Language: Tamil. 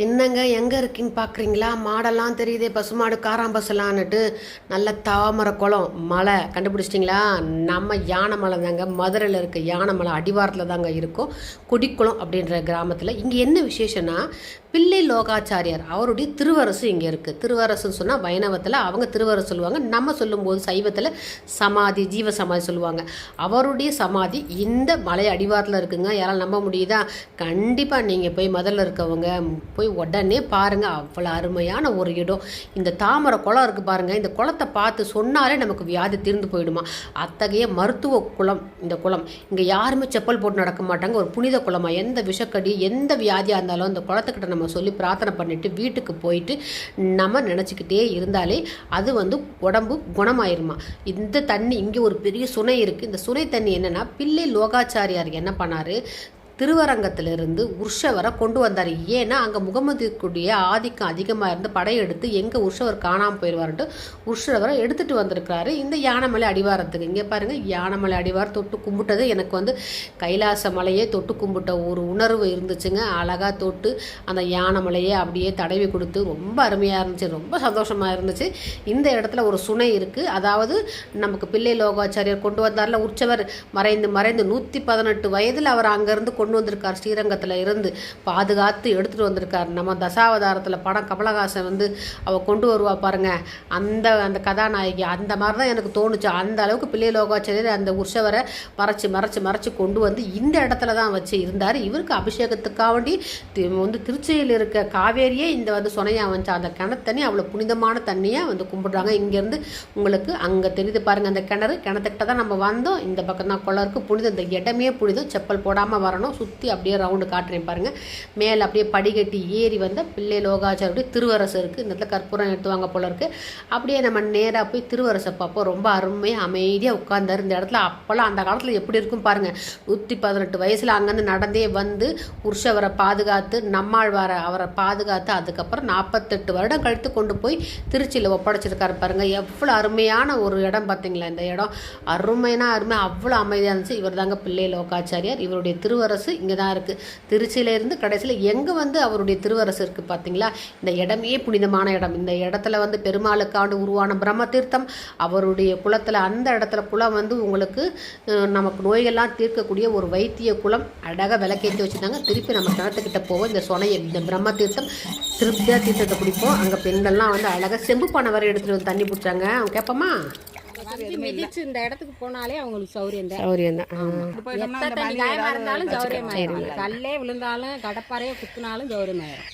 என்னங்க எங்கே இருக்கீங்கன்னு பார்க்குறீங்களா? மாடெல்லாம் தெரியுதே, பசுமாடு காராம்பசுலான்னுட்டு. நல்ல தாமரை குளம் மலை கண்டுபிடிச்சிட்டிங்களா? நம்ம யானைமலை தாங்க, மதுரையில் இருக்க யானைமலை அடிவாரத்தில் தாங்க இருக்கும், குடிக்குளம் அப்படின்ற கிராமத்தில். இங்கே என்ன விசேஷம்னா, பிள்ளை லோகாச்சாரியார் அவருடைய திருவரசு இங்கே இருக்குது. திருவரசுன்னு சொன்னால் வைணவத்தில் அவங்க திருவரசு சொல்லுவாங்க, நம்ம சொல்லும்போது சைவத்தில் சமாதி, ஜீவ சமாதி சொல்லுவாங்க. அவருடைய சமாதி இந்த மலை அடிவாரத்தில் இருக்குங்க. யாரால் நம்ப முடியுதா? கண்டிப்பாக நீங்கள் போய் மதுரையில் இருக்கவங்க போய் உடனே பாருங்கள், அவ்வளோ அருமையான ஒரு இடம். இந்த தாமரை குளம் இருக்குது பாருங்கள், இந்த குளத்தை பார்த்து சொன்னாலே நமக்கு வியாதி தீர்ந்து போயிடுமா. அத்தகைய மருத்துவ குளம் இந்த குளம். இங்கே யாருமே செப்பல் போட்டு நடக்க மாட்டாங்க. ஒரு புனித குளமாக, எந்த விஷக்கடி எந்த வியாதியாக இருந்தாலும் இந்த குளத்துக்கிட்ட நம்ம சொல்லி பிரார்த்தனை பண்ணிவிட்டு வீட்டுக்கு போயிட்டு நம்ம நினச்சிக்கிட்டே இருந்தாலே அது உடம்பு குணமாயிருமா. இந்த தண்ணி இங்கே ஒரு பெரிய சுனை இருக்குது. இந்த சுனை தண்ணி என்னென்னா, பிள்ளை லோகாச்சாரியார் என்ன பண்ணார், திருவரங்கத்திலிருந்து உற்சவரை கொண்டு வந்தார். ஏன்னா அங்கே முகமதுக்குடைய ஆதிக்கம் அதிகமாக இருந்து படையெடுத்து எங்கே உற்சவர் காணாமல் போயிடுவார்ன்ட்டு உற்சவரை எடுத்துகிட்டு வந்திருக்கிறாரு இந்த யானைமலை அடிவாரத்துக்கு. இங்கே பாருங்கள், யானைமலை அடிவாரம் தொட்டு கும்பிட்டது எனக்கு கைலாச மலையே தொட்டு கும்பிட்ட ஒரு உணர்வு இருந்துச்சுங்க. அழகாக தொட்டு அந்த யானைமலையை அப்படியே தடவி கொடுத்து ரொம்ப அருமையாக இருந்துச்சு, ரொம்ப சந்தோஷமாக இருந்துச்சு. இந்த இடத்துல ஒரு சுனை இருக்குது. அதாவது நமக்கு பிள்ளை லோகாச்சாரியர் கொண்டு வந்தார்ல உற்சவர், மறைந்து 118 வயதில் அவர் அங்கேருந்து கொண்டு வந்திருக்கார். ஸ்ரீரங்கத்தில் இருந்து பாதுகாத்து எடுத்துகிட்டு வந்திருக்கார். நம்ம தசாவதாரத்தில் படம் கமலஹாசன் அவள் கொண்டு வருவா பாருங்க, அந்த கதாநாயகி, அந்த மாதிரி தான் எனக்கு தோணுச்சு. அந்த அளவுக்கு பிள்ளை லோகாச்சாரியர் அந்த உற்சவரை மறைச்சு கொண்டு வந்து இந்த இடத்துல தான் வச்சு இருந்தார். இவருக்கு அபிஷேகத்துக்காக வேண்டி திருச்சியில் இருக்க காவேரியே இந்த சொனையாக வந்துச்சு. அந்த கிணத்தண்ணி அவ்வளோ புனிதமான தண்ணியாக கும்பிடுறாங்க. இங்கேருந்து உங்களுக்கு அங்கே தெரியுது பாருங்கள், அந்த கிணத்துக்கிட்ட தான் நம்ம வந்தோம். இந்த பக்கம் தான் குளம் இருக்குது. புனிதம், இந்த இடமே புனிதம். செப்பல் போடாமல் வரணும். சுற்றி அப்படியே ரவுண்டு காட்டுறேன் பாருங்கள். மேலே அப்படியே படிக்கட்டி ஏறி வந்த பிள்ளை லோகாச்சாரியுடைய திருவரசு இருக்குது. இந்த இடத்துல கற்பூரம் எடுத்துவாங்க போல இருக்குது. அப்படியே நம்ம நேராக போய் திருவரசை பார்ப்போம். ரொம்ப அருமையாக அமைதியாக உட்கார்ந்தார் இந்த இடத்துல. அப்போல்லாம் அந்த காலத்தில் எப்படி இருக்கும் பாருங்கள். 118 வயசில் அங்கேருந்து நடந்தே வந்து உற்சவரை பாதுகாத்து, நம்மாழ்வாரை அவரை பாதுகாத்து, அதுக்கப்புறம் 48 வருடம் கழித்து கொண்டு போய் திருச்சியில் ஒப்படைச்சிருக்காரு பாருங்கள். எவ்வளோ அருமையான ஒரு இடம் பார்த்தீங்களா? இந்த இடம் அருமையாக அவ்வளோ அமைதியாக இருந்துச்சு. இவர் தாங்க பிள்ளை லோகாச்சாரியார். இவருடைய திருவரசு இங்கே தான் இருக்குது. திருச்சியிலேருந்து கடைசியில் எங்கே அவருடைய திருவரசு இருக்குது பார்த்தீங்களா? இந்த இடமே புனிதமான இடம். இந்த இடத்துல பெருமாளுக்காண்டு உருவான பிரம்ம தீர்த்தம் அவருடைய குளத்தில். அந்த இடத்துல குளம் உங்களுக்கு நமக்கு நோய்கள்லாம் தீர்க்கக்கூடிய ஒரு வைத்திய குளம். அழகாக விளக்கேற்றி வச்சுருந்தாங்க. திருப்பி நம்ம கிணத்துக்கிட்ட போவோம். இந்த சொனையை, இந்த பிரம்ம தீர்த்தம் திருப்தியாக தீர்த்தத்தை குடிப்போம். அங்கே பெண்கள்லாம் அழகாக செம்பு பானை வரை எடுத்துகிட்டு வந்து தண்ணி பிடிச்சாங்க. அவங்க கேட்போமா, மிதிச்சு இந்த இடத்துக்கு போனாலே அவங்களுக்கு சௌரியம் தான். சௌரியம் தான். இருந்தாலும் சௌரியமாயிரும். கல்லே விழுந்தாலும் கடப்பாறையே குத்துனாலும் சௌரியமாயிரும்.